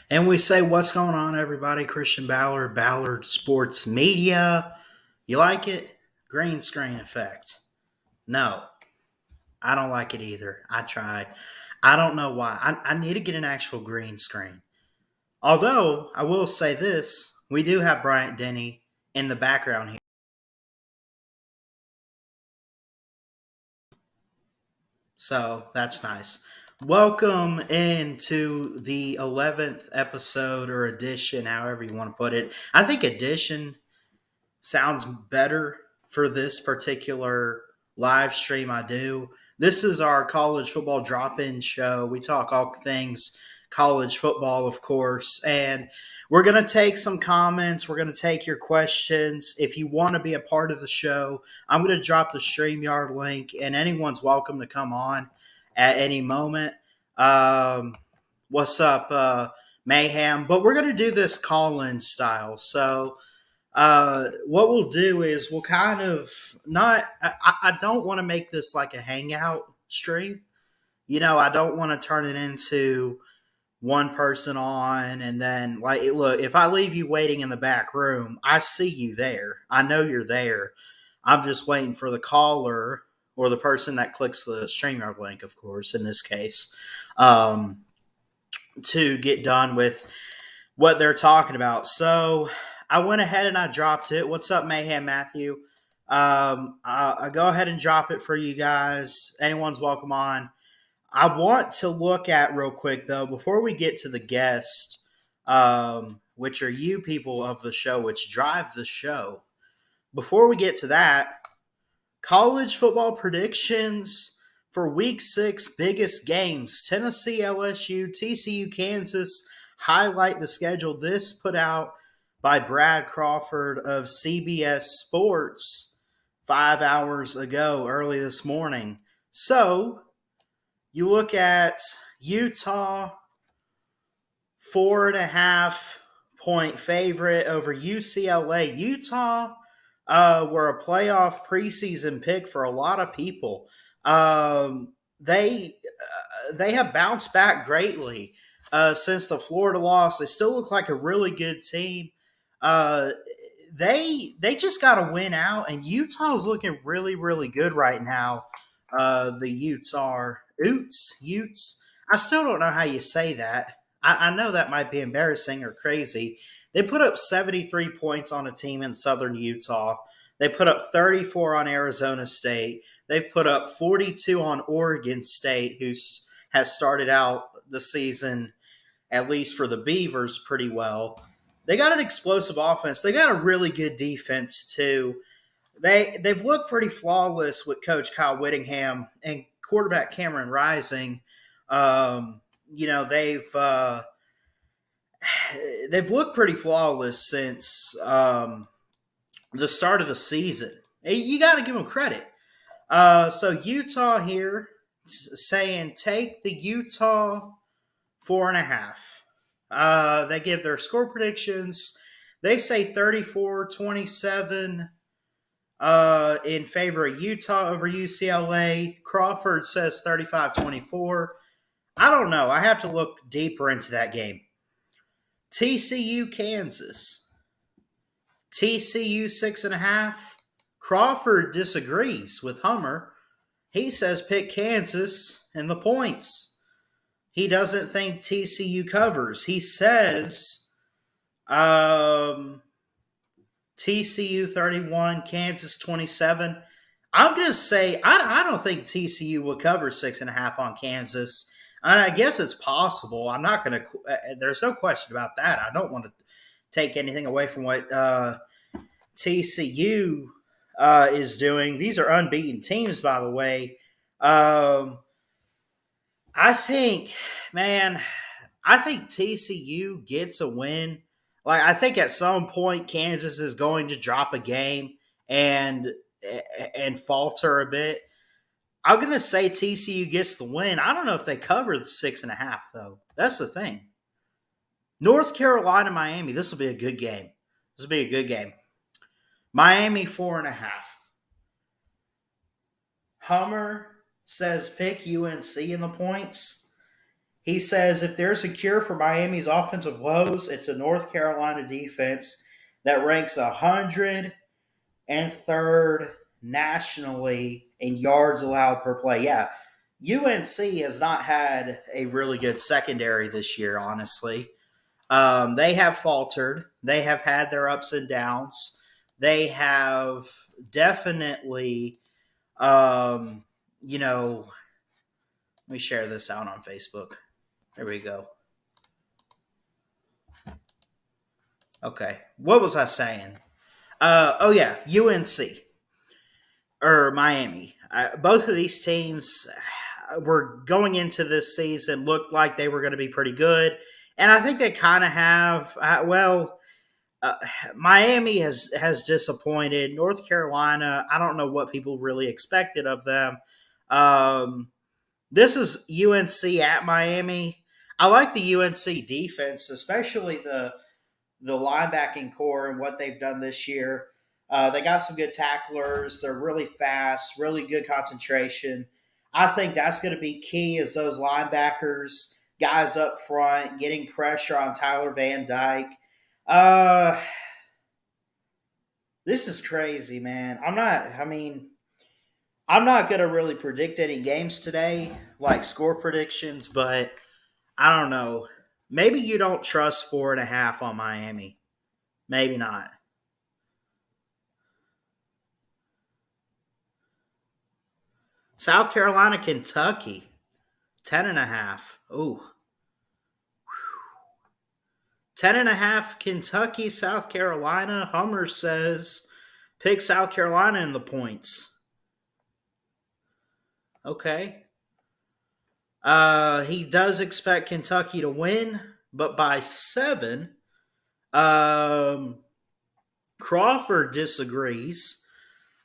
And we say, what's going on, everybody? Christian Ballard, Ballard Sports Media. You like it? Green screen effect. No, I don't like it either. I tried. I don't know why. I need to get an actual green screen. Although, I will say this we do have Bryant Denny in the background here. So that's nice. Welcome into the 11th episode or edition, however you want to put it. I think edition sounds better for this particular live stream. I do. This is our college football drop in show. We talk all things college football, of course, and we're going to take some comments. We're going to take your questions. If you want to be a part of the show, I'm going to drop the StreamYard link, and anyone's welcome to come on at any moment. Um, what's up, Mayhem? But we're going to do this call in style. So, what we'll do is we'll kind of not. I don't want to make this like a hangout stream. I don't want to turn it into one person on and then like look. If I leave you waiting in the back room, I see you there. I know you're there. I'm just waiting for the caller or the person that clicks the StreamYard link, of course, in this case, um, to get done with what they're talking about. So I went ahead and I dropped it. What's up, Mayhem Matthew? I go ahead and drop it for you guys. Anyone's welcome on. I want to look at real quick though before we get to the guest, which are you people of the show, which drive the show. Before we get to that, college football predictions for week 6 biggest games. Tennessee, LSU, TCU, Kansas. Highlight the schedule. This put out by Brad Crawford of CBS Sports 5 hours ago, early this morning. So you look at Utah, 4.5-point favorite over UCLA. Utah were a playoff preseason pick for a lot of people. They have bounced back greatly since the Florida loss. They still look like a really good team. Uh, they just got to win out, and Utah's looking really really good right now. The Utes. I still don't know how you say that. I know that might be embarrassing or crazy. They put up 73 points on a team in southern Utah. They put up 34 on Arizona State. They've put up 42 on Oregon State, who has started out the season, at least for the Beavers, pretty well. They got an explosive offense. They got a really good defense, too. They've looked pretty flawless with Coach Kyle Whittingham and quarterback Cameron Rising. They've looked pretty flawless since the start of the season. You got to give them credit. So Utah here saying take the Utah 4.5. They give their score predictions. They say 34-27 in favor of Utah over UCLA. Crawford says 35-24. I don't know. I have to look deeper into that game. TCU, Kansas. TCU 6.5. Crawford disagrees with Hummer. He says pick Kansas and the points. He doesn't think TCU covers. He says TCU 31, Kansas 27. I'm going to say I don't think TCU will cover 6.5 on Kansas. And I guess it's possible. I'm not going to. There's no question about that. I don't want to take anything away from what TCU is doing. These are unbeaten teams, by the way. I think, man, I think TCU gets a win. Like I think at some point Kansas is going to drop a game and falter a bit. I'm gonna say TCU gets the win. I don't know if they cover the 6.5 though. That's the thing. North Carolina, Miami. This will be a good game. This will be a good game. Miami 4.5. Hummer says pick UNC in the points. He says if there's a cure for Miami's offensive woes, it's a North Carolina defense that ranks 103rd nationally in yards allowed per play. Yeah, UNC has not had a really good secondary this year, honestly. They have faltered. They have had their ups and downs. They have definitely, um, you know, let me share this out on Facebook. There we go. Okay. What was I saying? Oh, yeah. UNC or Miami. Both of these teams were going into this season, looked like they were going to be pretty good. And I think they kind of have. Uh, Miami has disappointed. North Carolina, I don't know what people really expected of them. Um, this is UNC at Miami. I like the UNC defense, especially the linebacking core and what they've done this year. They got some good tacklers. They're really fast, really good concentration. I think that's going to be key is those linebackers, guys up front, getting pressure on Tyler Van Dyke. Uh, this is crazy, man. I'm not going to really predict any games today, like score predictions, but I don't know. Maybe you don't trust 4.5 on Miami. Maybe not. South Carolina, Kentucky, 10.5. Ooh. 10.5, Kentucky, South Carolina. Hummer says pick South Carolina in the points. Okay. He does expect Kentucky to win, but by 7. Um, Crawford disagrees.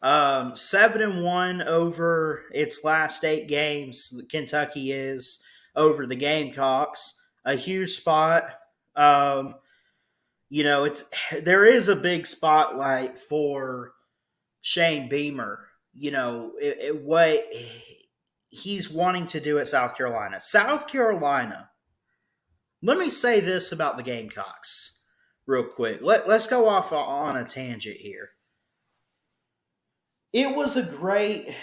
7-1 over its last 8 games. Kentucky is over the Gamecocks. A huge spot. Um, it's there is a big spotlight for Shane Beamer. What he's wanting to do at South Carolina. South Carolina. Let me say this about the Gamecocks real quick. Let's go off on a tangent here. It was a great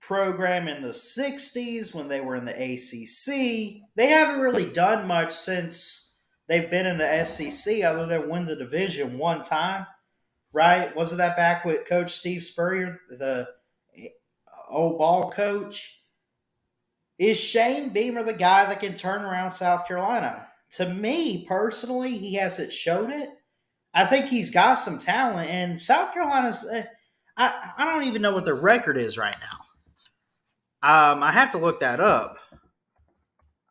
program in the 60s when they were in the ACC. They haven't really done much since they've been in the SEC other than win the division one time, right? Wasn't that back with Coach Steve Spurrier, the old ball coach? Is Shane Beamer the guy that can turn around South Carolina? To me, personally, he hasn't shown it. I think he's got some talent, and South Carolina's. I don't even know what their record is right now. I have to look that up.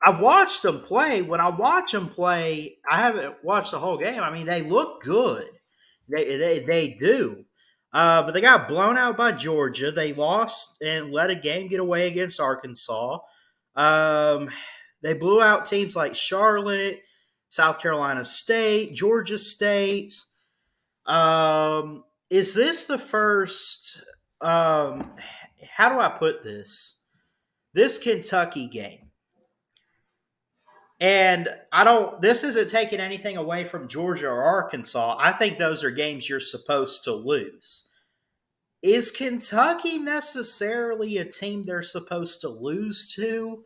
I've watched them play. When I watch them play, I haven't watched the whole game. I mean, they look good. They do. But they got blown out by Georgia. They lost and let a game get away against Arkansas. They blew out teams like Charlotte, South Carolina State, Georgia State. Is this the first? How do I put this? This Kentucky game. And this isn't taking anything away from Georgia or Arkansas. I think those are games you're supposed to lose. Is Kentucky necessarily a team they're supposed to lose to?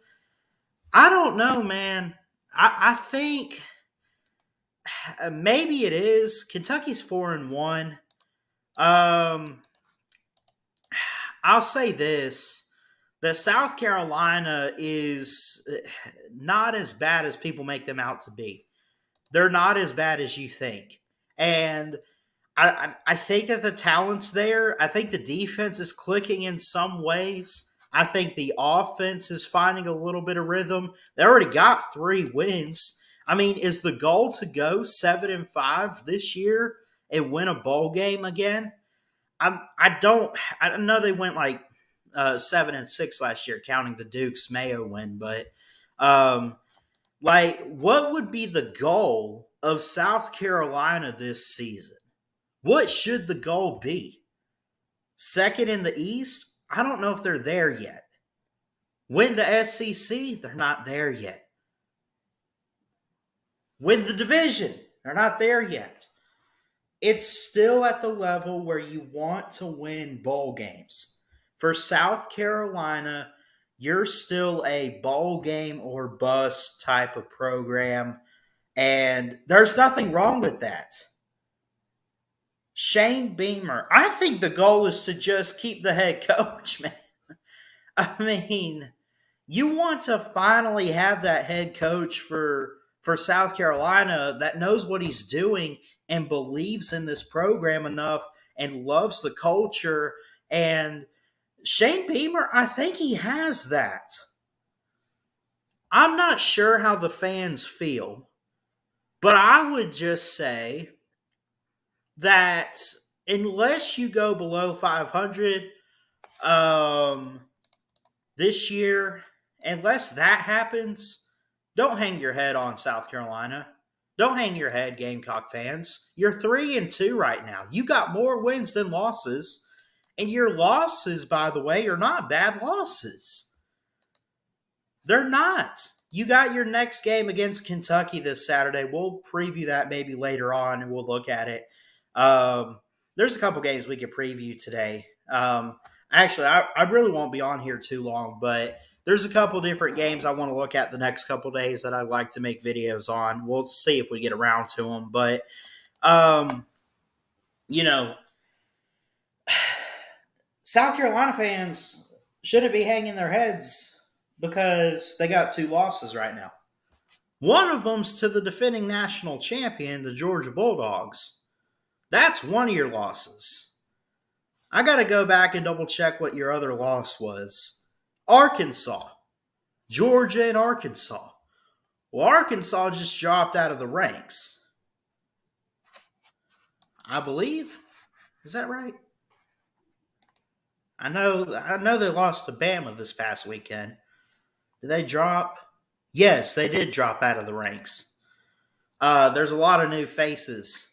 I don't know, man. I think maybe it is. Kentucky's 4-1. I'll say this. That South Carolina is not as bad as people make them out to be. They're not as bad as you think. And I think that the talent's there. I think the defense is clicking in some ways. I think the offense is finding a little bit of rhythm. They already got 3 wins. I mean, is the goal to go 7-5 this year and win a bowl game again? I know they went like 7-6 last year, counting the Duke's Mayo win. But what would be the goal of South Carolina this season? What should the goal be? Second in the East? I don't know if they're there yet. Win the SEC, they're not there yet. Win the division, they're not there yet. It's still at the level where you want to win bowl games. For South Carolina, you're still a bowl game or bust type of program, and there's nothing wrong with that. Shane Beamer, I think the goal is to just keep the head coach, man. I mean, you want to finally have that head coach for South Carolina that knows what he's doing and believes in this program enough and loves the culture. And Shane Beamer, I think he has that. I'm not sure how the fans feel, but I would just say that unless you go below 500 this year, unless that happens, don't hang your head on South Carolina. Don't hang your head, Gamecock fans. You're 3-2 right now. You got more wins than losses. And your losses, by the way, are not bad losses. They're not. You got your next game against Kentucky this Saturday. We'll preview that maybe later on, and we'll look at it. There's a couple games we could preview today. Actually, I really won't be on here too long, but there's a couple different games I want to look at the next couple days that I'd like to make videos on. We'll see if we get around to them. But, you know, South Carolina fans shouldn't be hanging their heads because they got 2 losses right now. One of them's to the defending national champion, the Georgia Bulldogs. That's one of your losses. I got to go back and double check what your other loss was. Arkansas. Georgia and Arkansas. Well, Arkansas just dropped out of the ranks. I believe. Is that right? I know they lost to Bama this past weekend. Did they drop? Yes, they did drop out of the ranks. There's a lot of new faces.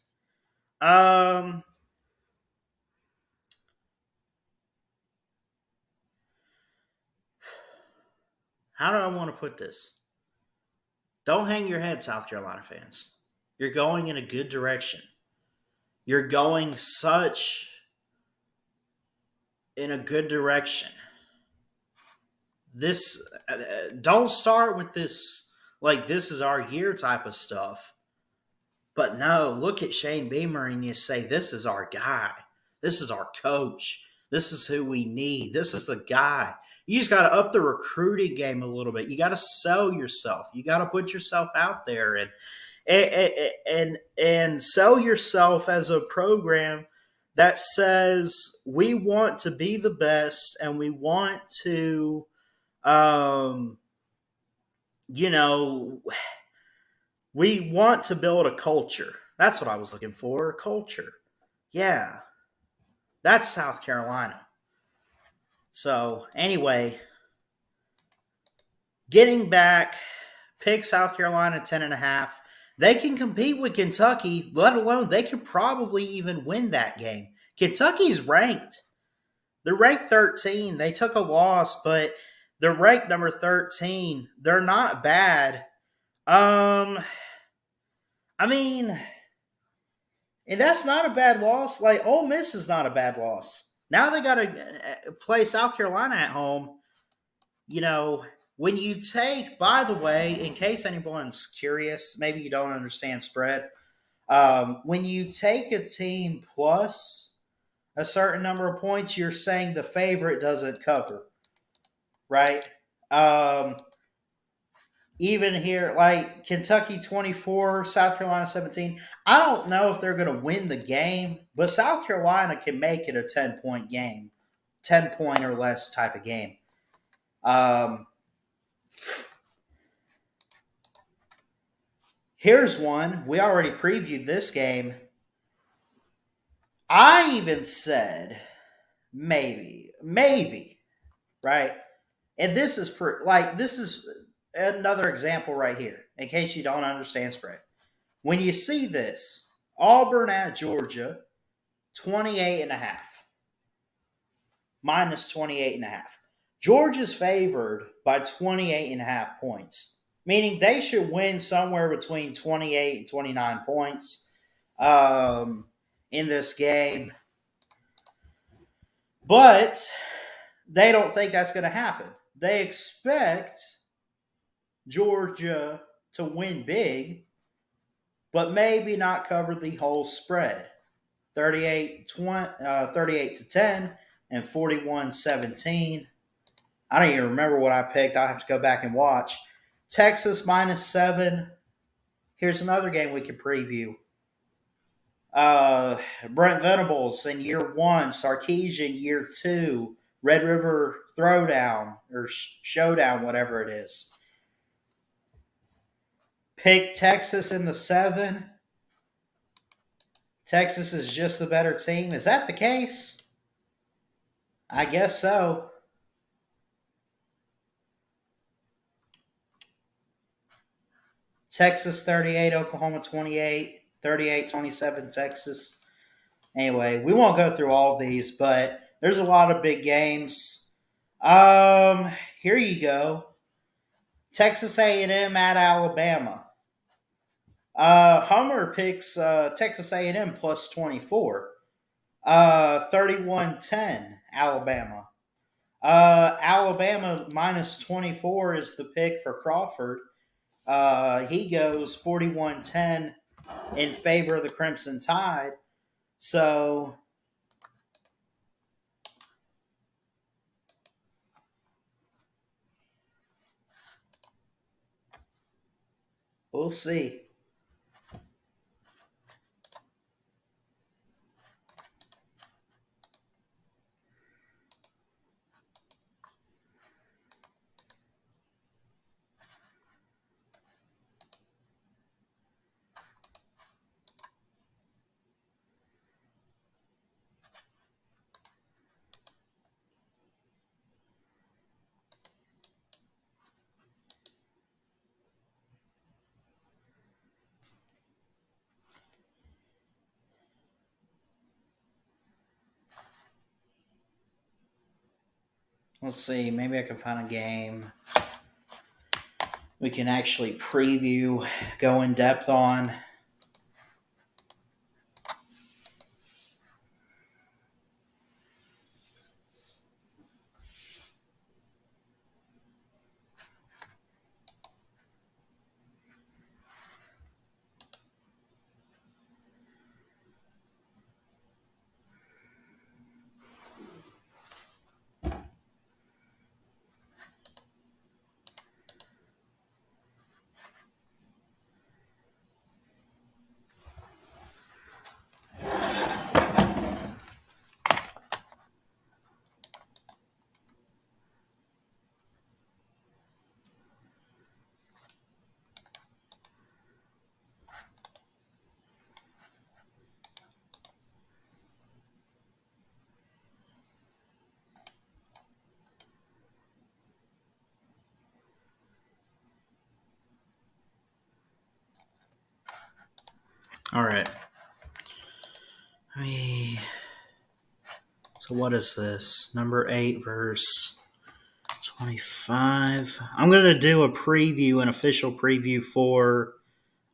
How do I want to put this? Don't hang your head, South Carolina fans. You're going in a good direction. You're going in a good direction. This don't start with this like this is our year type of stuff. But no, look at Shane Beamer and you say, this is our guy. This is our coach. This is who we need. This is the guy. You just got to up the recruiting game a little bit. You got to sell yourself. You got to put yourself out there and sell yourself as a program that says we want to be the best and we want to, we want to build a culture. That's what I was looking for, a culture. Yeah, that's South Carolina. So, anyway, getting back, pick South Carolina 10.5. They can compete with Kentucky, let alone they could probably even win that game. Kentucky's ranked. They're ranked 13. They took a loss, but they're ranked number 13. They're not bad. And that's not a bad loss. Like, Ole Miss is not a bad loss. Now they got to play South Carolina at home. When you take, by the way, in case anyone's curious, maybe you don't understand spread, when you take a team plus a certain number of points, you're saying the favorite doesn't cover, right? Even here, like Kentucky 24, South Carolina 17. I don't know if they're going to win the game, but South Carolina can make it a 10-point game, 10-point or less type of game. Here's one. We already previewed this game. I even said maybe, right? And this is this is another example right here, in case you don't understand spread. When you see this, Auburn at Georgia, 28.5. Minus 28.5. Georgia's favored by 28.5 points, meaning they should win somewhere between 28 and 29 points in this game. But they don't think that's going to happen. They expect Georgia to win big, but maybe not cover the whole spread. 38 to 10 and 41-17. I don't even remember what I picked. I'll have to go back and watch. Texas -7. Here's another game we could preview. Brent Venables in year 1, Sarkisian year 2, Red River Throwdown or Showdown, whatever it is. Pick Texas in the 7. Texas is just the better team. Is that the case? I guess so. Texas 38, Oklahoma 28, 38-27 Texas. Anyway, we won't go through all these, but there's a lot of big games. Here you go. Texas A&M at Alabama. Hummer picks Texas A&M plus 24. 31-10 Alabama. Alabama minus 24 is the pick for Crawford. He goes 41-10 in favor of the Crimson Tide. So we'll see. Let's see. Maybe I can find a game we can actually preview, go in depth on. All right. So what is this? Number 8 verse 25. I'm going to do a preview, an official preview for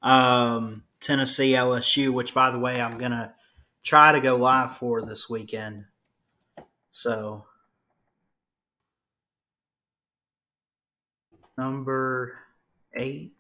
Tennessee LSU, which, by the way, I'm going to try to go live for this weekend. So, number 8.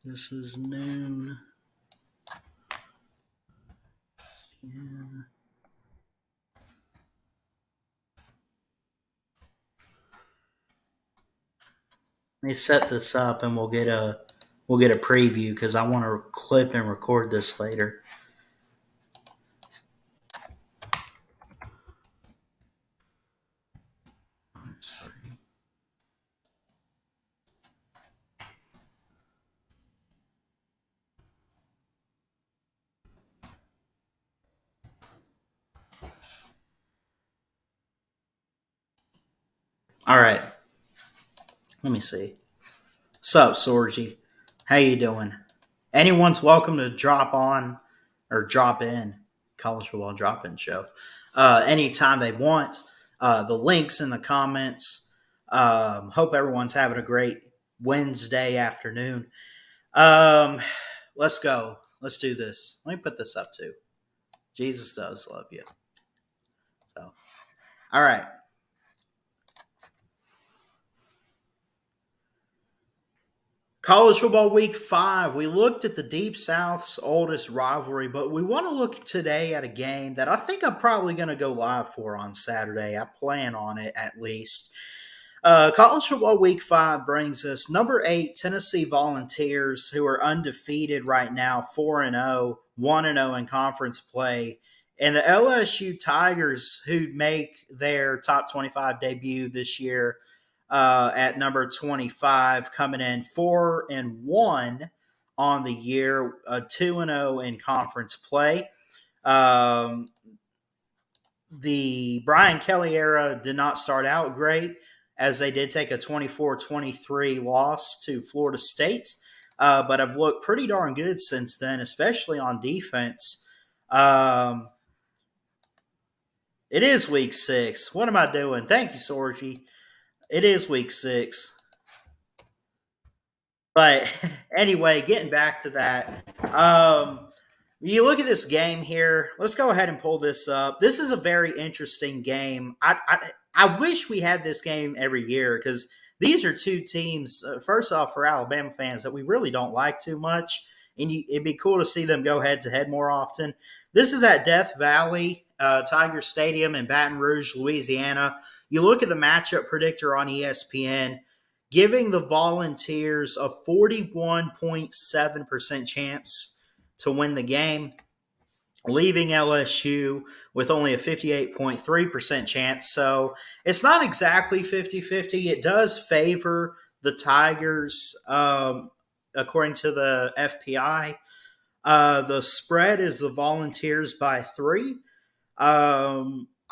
This is noon. Yeah. Let me set this up and we'll get a preview because I want to clip and record this later. All right, let me see. Sup, Sorgy? How you doing? Anyone's welcome to drop on or drop in College Football Drop In Show anytime they want. The links in the comments. Hope everyone's having a great Wednesday afternoon. Um, let's go. Let's do this. Let me put this up too. Jesus does love you. So, all right. College football week 5. We looked at the Deep South's oldest rivalry, but we want to look today at a game that I think I'm probably going to go live for on Saturday. I plan on it at least. College football week 5 brings us number 8 Tennessee Volunteers, who are undefeated right now, 4-0, 1-0 in conference play. And the LSU Tigers, who make their top 25 debut this year, at number 25, coming in 4-1 on the year, 2-0 in conference play. Um, the Brian Kelly era did not start out great, as they did take a 24-23 loss to Florida State, but have looked pretty darn good since then, especially on defense. Um, it is week 6. What am I doing? Thank you, Sorgy. It is week 6. But anyway, getting back to that, you look at this game here. Let's go ahead and pull this up. This is a very interesting game. I wish we had this game every year because these are two teams. First off, for Alabama fans, that we really don't like too much, and it'd be cool to see them go head to head more often. This is at Death Valley Tiger Stadium in Baton Rouge, Louisiana. You look at the matchup predictor on ESPN, giving the Volunteers a 41.7% chance to win the game, leaving LSU with only a 58.3% chance. So it's not exactly 50-50. It does favor the Tigers, according to the FPI. The spread is the Volunteers by 3.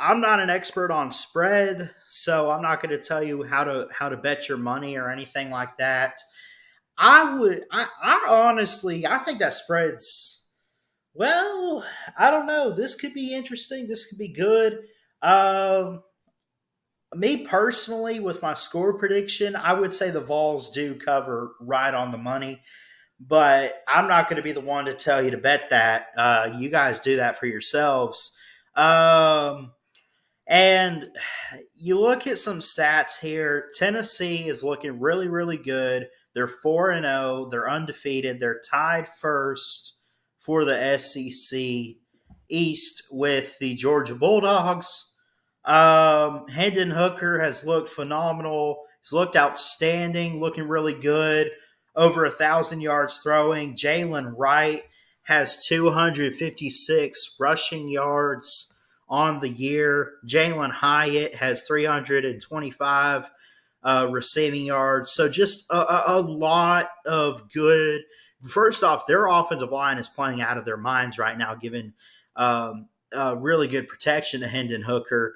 I'm not an expert on spread, so I'm not going to tell you how to bet your money or anything like that. I honestly, I think that spreads. Well, I don't know. This could be interesting. This could be good. Um, Me personally, with my score prediction, I would say the Vols do cover right on the money, but I'm not going to be the one to tell you to bet that. You guys do that for yourselves. Um, and you look at some stats here. Tennessee is looking really, really good. They're 4-0. They're undefeated. They're tied first for the SEC East with the Georgia Bulldogs. Hendon Hooker has looked phenomenal. He's looked outstanding, looking really good. Over 1,000 yards throwing. Jalen Wright has 256 rushing yards on the year. Jalen Hyatt has 325 receiving yards. So just a lot of good. First off, their offensive line is playing out of their minds right now, given really good protection to Hendon Hooker.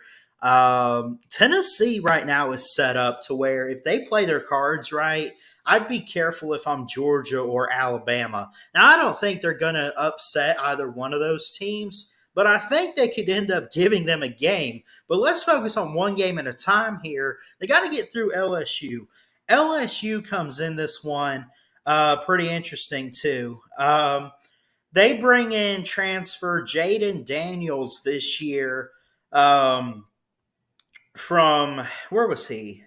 Tennessee right now is set up to where if they play their cards right, I'd be careful if I'm Georgia or Alabama. Now, I don't think they're going to upset either one of those teams, but I think they could end up giving them a game. But let's focus on one game at a time here. They got to get through LSU. LSU comes in this one pretty interesting, too. They bring in transfer Jaden Daniels this year from, where was he?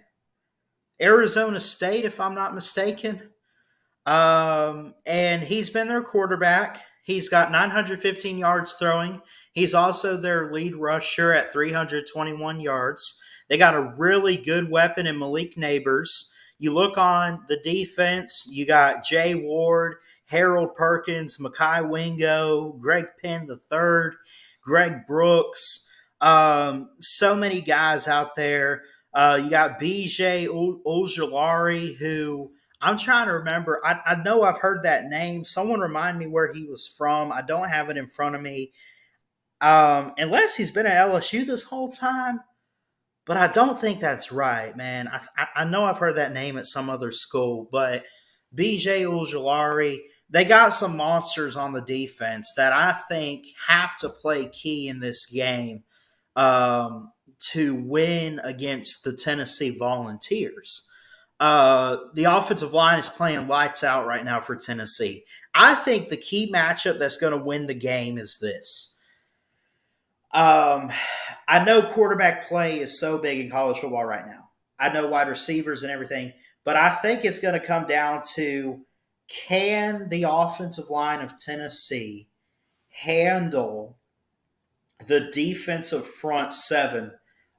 Arizona State, if I'm not mistaken. And he's been their quarterback. He's got 915 yards throwing. He's also their lead rusher at 321 yards. They got a really good weapon in Malik Neighbors. You look on the defense, you got Jay Ward, Harold Perkins, Makai Wingo, Greg Penn III, Greg Brooks. So many guys out there. You got BJ Ojulari, who I'm trying to remember. I know I've heard that name. Someone remind me where he was from. I don't have it in front of me. Unless he's been at LSU this whole time. but I don't think that's right, man. I know I've heard that name at some other school, but BJ Ojulari, they got some monsters on the defense that I think have to play key in this game to win against the Tennessee Volunteers. The offensive line is playing lights out right now for Tennessee. I think the key matchup that's going to win the game is this. I know quarterback play is so big in college football right now. I know wide receivers and everything, but I think it's going to come down to, can the offensive line of Tennessee handle the defensive front seven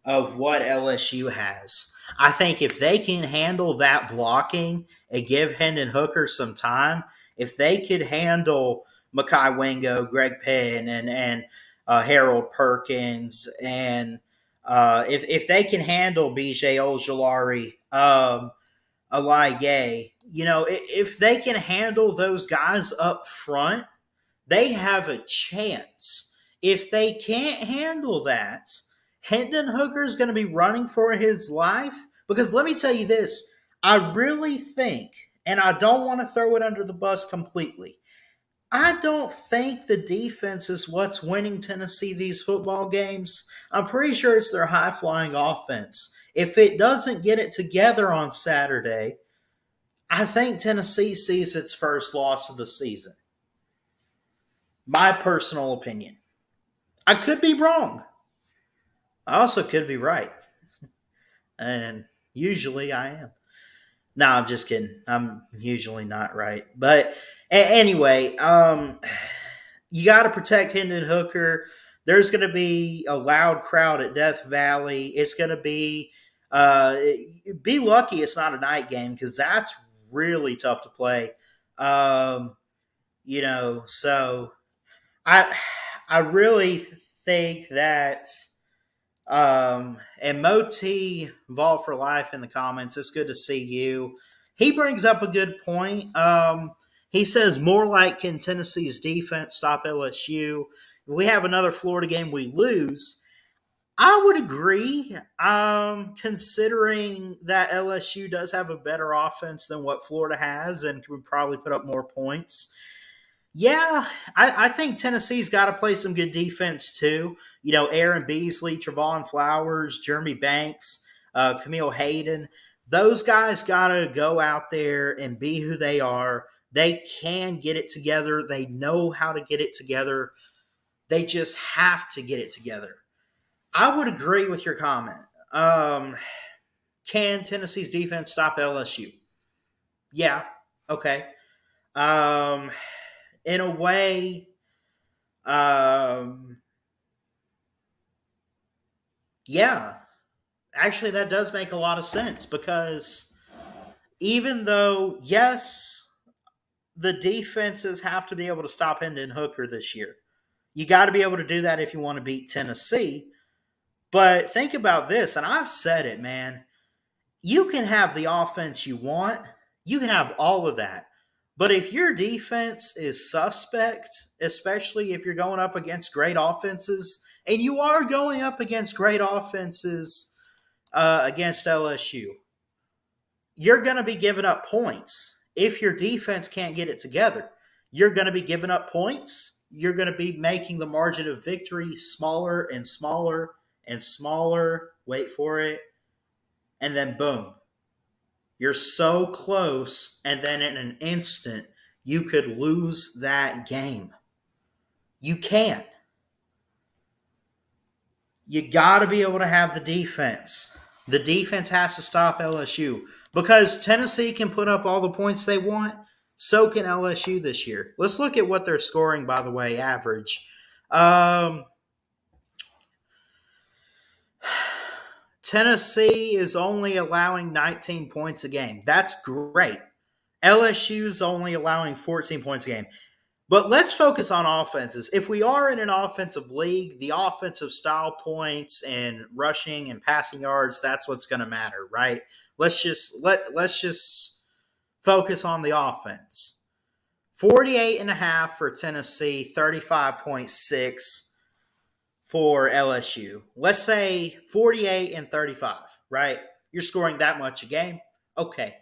of what LSU has? I think if they can handle that blocking and give Hendon Hooker some time, if they could handle Mekhi Wingo, Greg Penn, and Harold Perkins, and if they can handle BJ Ojulari, Alaye, if they can handle those guys up front, they have a chance. If they can't handle that, Hendon Hooker is going to be running for his life. Because let me tell you this, I really think, and I don't want to throw it under the bus completely, I don't think the defense is what's winning Tennessee these football games. I'm pretty sure it's their high flying offense. If it doesn't get it together on Saturday, I think Tennessee sees its first loss of the season. My personal opinion. I could be wrong. I also could be right. And usually I am. No, I'm just kidding. I'm usually not right. But anyway, you got to protect Hendon Hooker. There's going to be a loud crowd at Death Valley. It's going to be lucky it's not a night game, because that's really tough to play. So I really think that and Moti Vol for Life in the comments, it's good to see you. He brings up a good point. He says more like, can Tennessee's defense stop LSU? If we have another Florida game we lose, I would agree, considering that LSU does have a better offense than what Florida has and would probably put up more points. Yeah, I think Tennessee's got to play some good defense too. Aaron Beasley, Trevon Flowers, Jeremy Banks, Camille Hayden. Those guys got to go out there and be who they are. They can get it together. They know how to get it together. They just have to get it together. I would agree with your comment. Can Tennessee's defense stop LSU? Yeah. Okay. In a way, yeah, actually, that does make a lot of sense, because even though, yes, the defenses have to be able to stop Hendon Hooker this year, you got to be able to do that if you want to beat Tennessee. But think about this, and I've said it, man. You can have the offense you want, you can have all of that. But if your defense is suspect, especially if you're going up against great offenses, and you are going up against great offenses against LSU, you're going to be giving up points. If your defense can't get it together, you're going to be giving up points. You're going to be making the margin of victory smaller and smaller and smaller. Wait for it. And then boom. You're so close, and then in an instant, you could lose that game. You can't. You got to be able to have the defense. The defense has to stop LSU, because Tennessee can put up all the points they want. So can LSU this year. Let's look at what they're scoring, by the way, average. Tennessee is only allowing 19 points a game. That's great. LSU's only allowing 14 points a game. But let's focus on offenses. If we are in an offensive league, the offensive style points and rushing and passing yards, that's what's going to matter, right? Let's just focus on the offense. 48.5 for Tennessee, 35.6 for LSU. Let's say 48 and 35, right? You're scoring that much a game. Okay.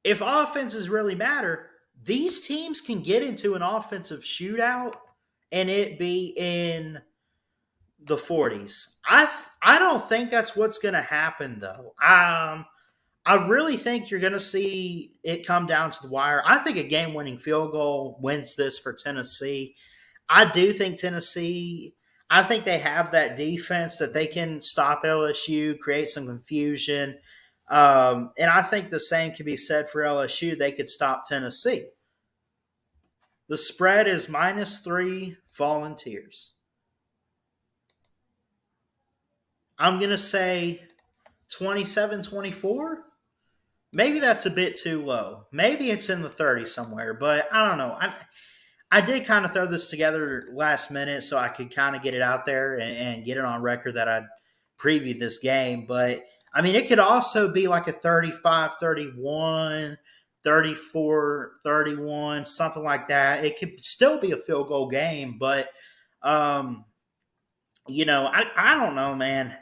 If offenses really matter, these teams can get into an offensive shootout and it be in the 40s. I don't think that's what's going to happen though. I really think you're going to see it come down to the wire. I think a game-winning field goal wins this for Tennessee. I do think Tennessee. I think they have that defense that they can stop LSU, create some confusion, and I think the same can be said for LSU. They could stop Tennessee. The spread is -3 Volunteers. I'm going to say 27-24. Maybe that's a bit too low. Maybe it's in the 30s somewhere, but I don't know. I did kind of throw this together last minute so I could kind of get it out there and get it on record that I previewed this game. But, I mean, it could also be like a 35-31, 34-31, something like that. It could still be a field goal game, but, um, I don't know, man.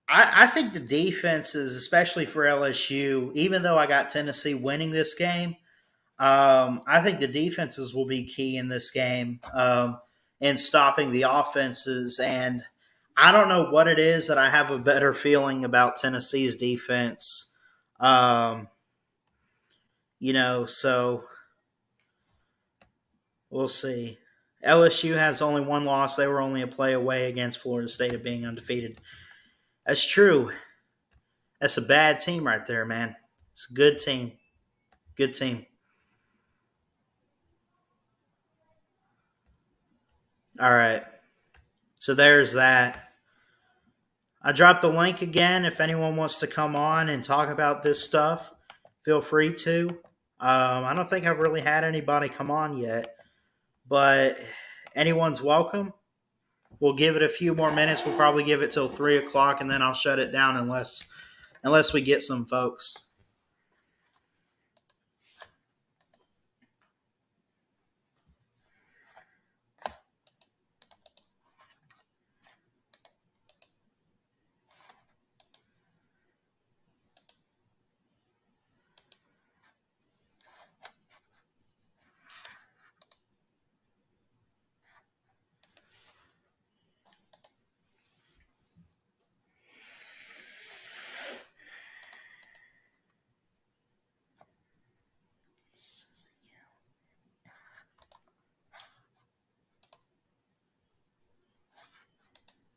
I think the defenses, especially for LSU, even though I got Tennessee winning this game, I think the defenses will be key in this game in stopping the offenses. And I don't know what it is that I have a better feeling about Tennessee's defense. So we'll see. LSU has only one loss. They were only a play away against Florida State of being undefeated. That's true. That's a bad team right there, man. It's a good team. Good team. All right. So there's that. I dropped the link again. If anyone wants to come on and talk about this stuff, feel free to. I don't think I've really had anybody come on yet, but anyone's welcome. We'll give it a few more minutes. We'll probably give it till 3:00, and then I'll shut it down unless we get some folks.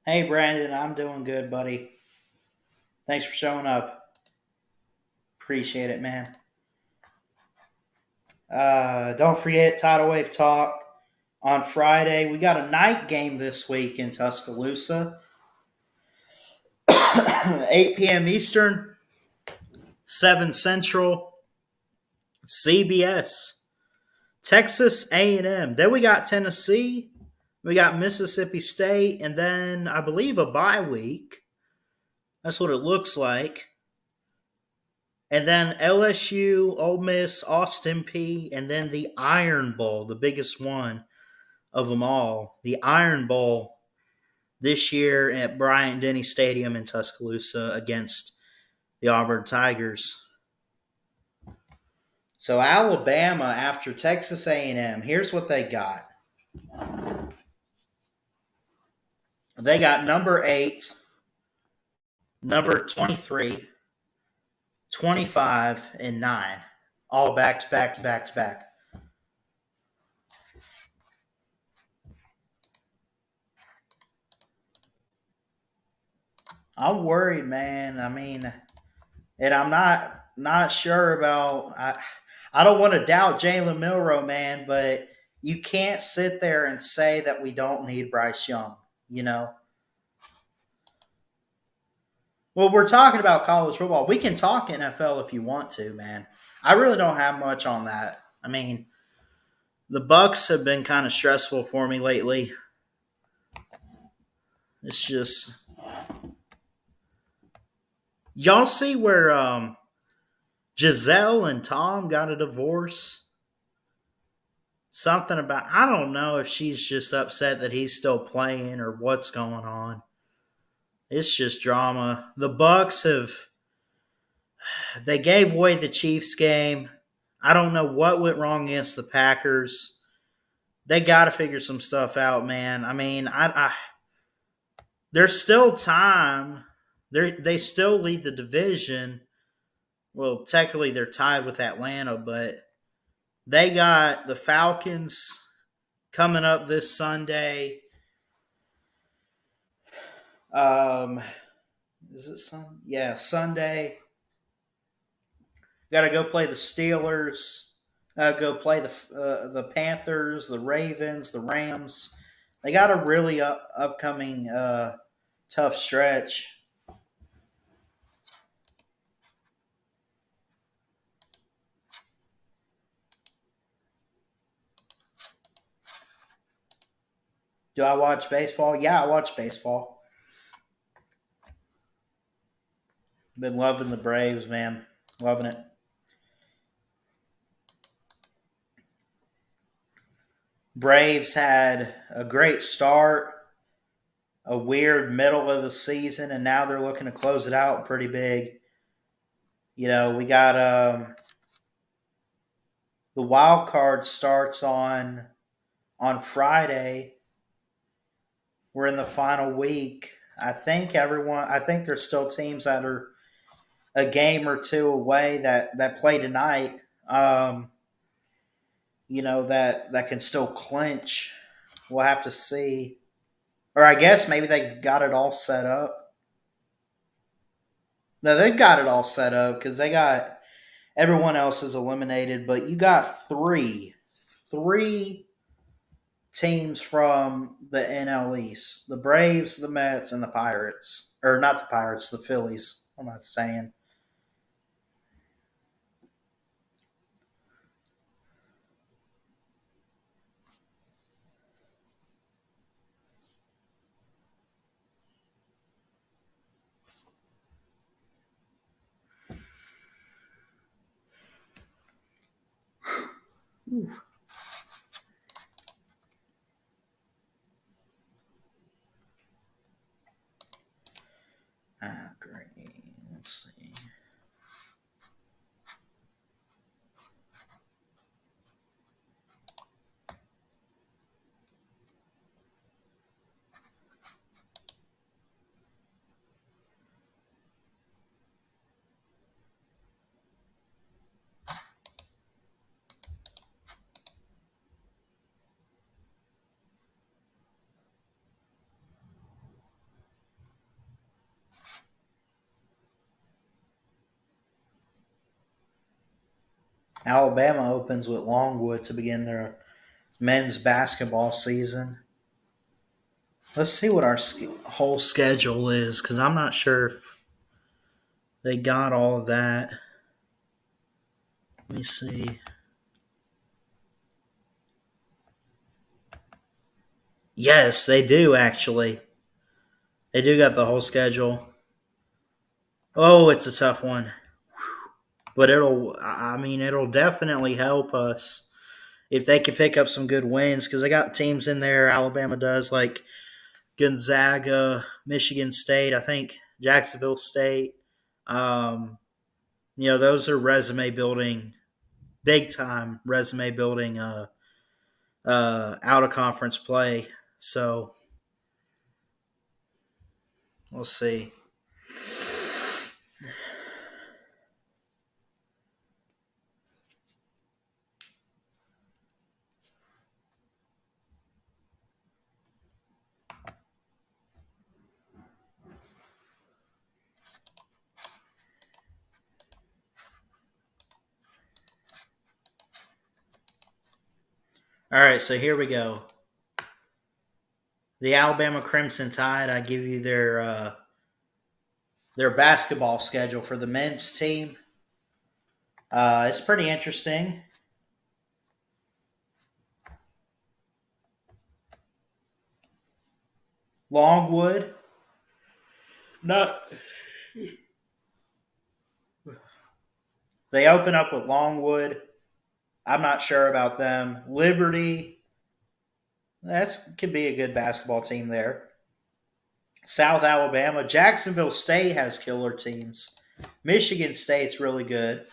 Hey, Brandon, I'm doing good, buddy. Thanks for showing up. Appreciate it, man. Don't forget Tidal Wave Talk on Friday. We got a night game this week in Tuscaloosa. 8 p.m. Eastern, 7 Central, CBS, Texas A&M. Then we got Tennessee, we got Mississippi State, and then I believe a bye week. That's what it looks like. And then LSU, Ole Miss, Austin Peay, and then the Iron Bowl, the biggest one of them all. The Iron Bowl this year at Bryant-Denny Stadium in Tuscaloosa against the Auburn Tigers. So Alabama after Texas A&M, here's what they got. They got number 8, number 23, 25, and 9. All back to back to back to back. I'm worried, man. I mean, and I'm not sure about. I don't want to doubt Jalen Milroe, man, but you can't sit there and say that we don't need Bryce Young. You know. Well, we're talking about college football. We can talk NFL if you want to, man. I really don't have much on that. I mean, the Bucks have been kind of stressful for me lately. It's just y'all see where Giselle and Tom got a divorce. something about, I don't know if she's just upset that he's still playing or what's going on. It's just drama. The Bucks have they gave away the Chiefs game. I don't know what went wrong against the Packers. They got to figure some stuff out, man. I mean, there's still time. They still lead the division. Well, technically they're tied with Atlanta, but they got the Falcons coming up this Sunday. Um, is it Sun? Yeah, Sunday. Got to go play the Steelers. Go play the Panthers, the Ravens, the Rams. They got a really upcoming tough stretch. Do I watch baseball? Yeah, I watch baseball. Been loving the Braves, man. Loving it. Braves had a great start, a weird middle of the season, and now they're looking to close it out pretty big. We got the wild card starts on Friday. We're in the final week. I think there's still teams that are a game or two away that play tonight. That can still clinch. We'll have to see. Or I guess maybe they've got it all set up. No, they've got it all set up because they got everyone else is eliminated, but you got three teams from the NL East: the Braves, the Mets, and the Pirates. Or not the Pirates, the Phillies. I'm not saying. Ooh. Great. Let's see. Alabama opens with Longwood to begin their men's basketball season. Let's see what our whole schedule is because I'm not sure if they got all of that. Let me see. Yes, they do actually. They do got the whole schedule. Oh, it's a tough one. But it'll definitely help us if they can pick up some good wins because they got teams in there. Alabama does like Gonzaga, Michigan State, I think Jacksonville State. Um, those are resume building, big time resume building, out of conference play. So we'll see. All right, so here we go. The Alabama Crimson Tide. I give you their basketball schedule for the men's team. It's pretty interesting. Longwood. Not. They open up with Longwood. I'm not sure about them. Liberty, that's could be a good basketball team there. South Alabama, Jacksonville State has killer teams. Michigan State's really good.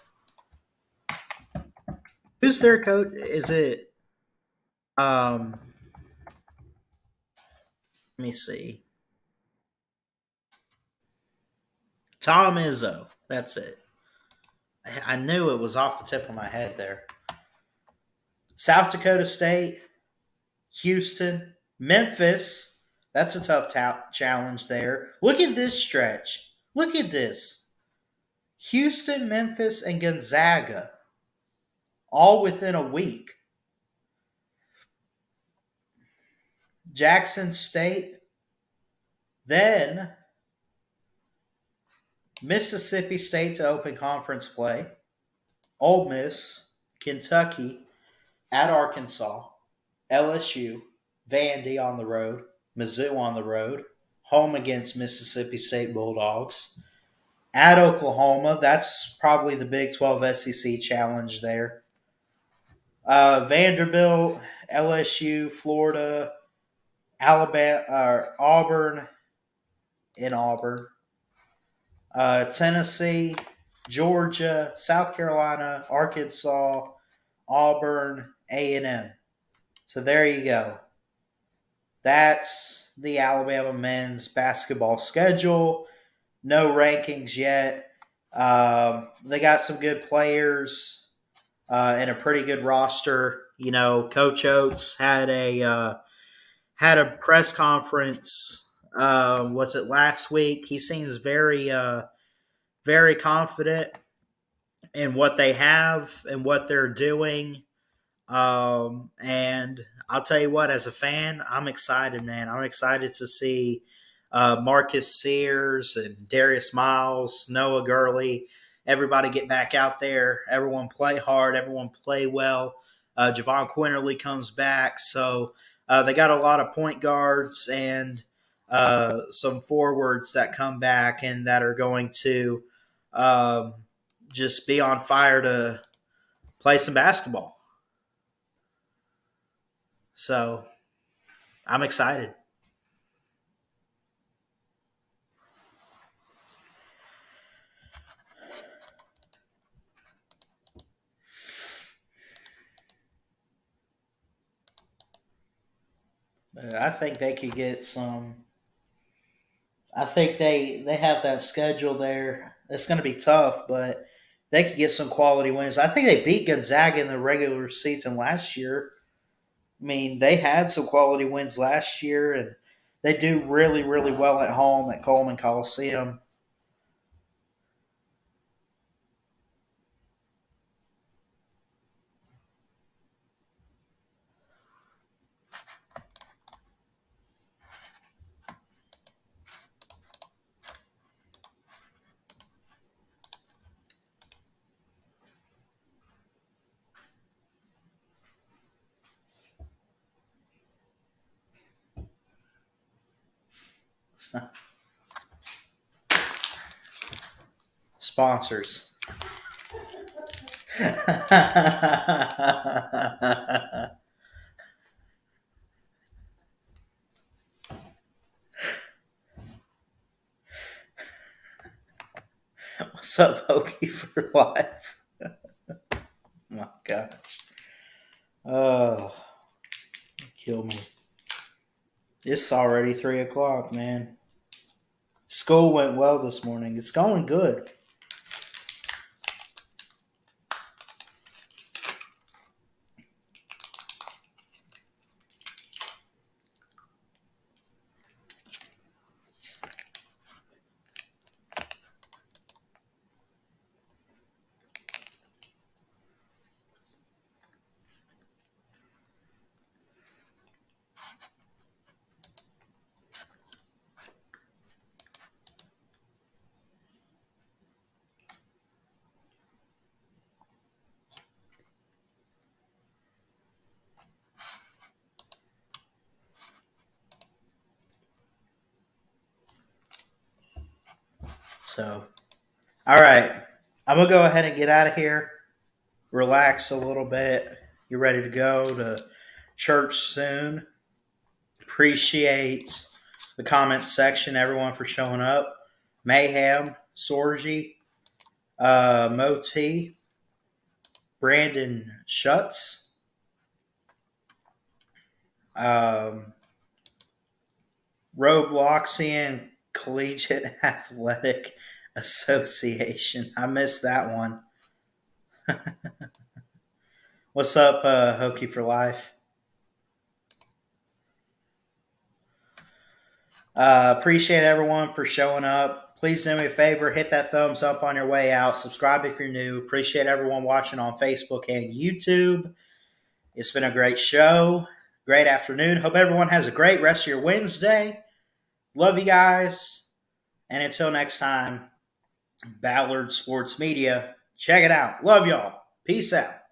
Who's their coach? Is it? Um, Let me see. Tom Izzo. That's it. I knew it was off the tip of my head there. South Dakota State, Houston, Memphis. That's a tough challenge there. Look at this stretch. Look at this. Houston, Memphis, and Gonzaga all within a week. Jackson State, then Mississippi State to open conference play. Ole Miss, Kentucky, at Arkansas, LSU, Vandy on the road, Mizzou on the road, home against Mississippi State Bulldogs, at Oklahoma. That's probably the Big 12 SEC challenge there. Vanderbilt, LSU, Florida, Alabama, Auburn in Auburn, Tennessee, Georgia, South Carolina, Arkansas, Auburn, A&M. So there you go. That's the Alabama men's basketball schedule. No rankings yet. They got some good players and a pretty good roster. You know, Coach Oates had a press conference. What's it last week? He seems very confident in what they have and what they're doing. And I'll tell you what, as a fan, I'm excited, man. I'm excited to see Marcus Sears and Darius Miles, Noah Gurley, everybody get back out there. Everyone play hard. Everyone play well. Javon Quinterly comes back. So they got a lot of point guards and some forwards that come back and that are going to um, just be on fire to play some basketball. So I'm excited. I think they could get some. I think they have that schedule there. It's going to be tough, but they could get some quality wins. I think they beat Gonzaga in the regular season last year. I mean, they had some quality wins last year, and they do really well at home at Coleman Coliseum. Sponsors. What's up, Hokey for life? My gosh. Oh, kill me. It's already 3 o'clock, man. School went well this morning. It's going good. So, all right. I'm going to go ahead and get out of here. relax a little bit. You're ready to go to church soon. Appreciate the comment section, everyone, for showing up. Mayhem, Sorgi, Moti, Brandon Schutz, Robloxian Collegiate Athletic Association. I missed that one. What's up, Hokey for Life? Appreciate everyone for showing up. Please do me a favor, hit that thumbs up on your way out. Subscribe if you're new. Appreciate everyone watching on Facebook and YouTube. It's been a great show. Great afternoon. Hope everyone has a great rest of your Wednesday. Love you guys. And until next time, Ballard Sports Media. Check it out. Love y'all. Peace out.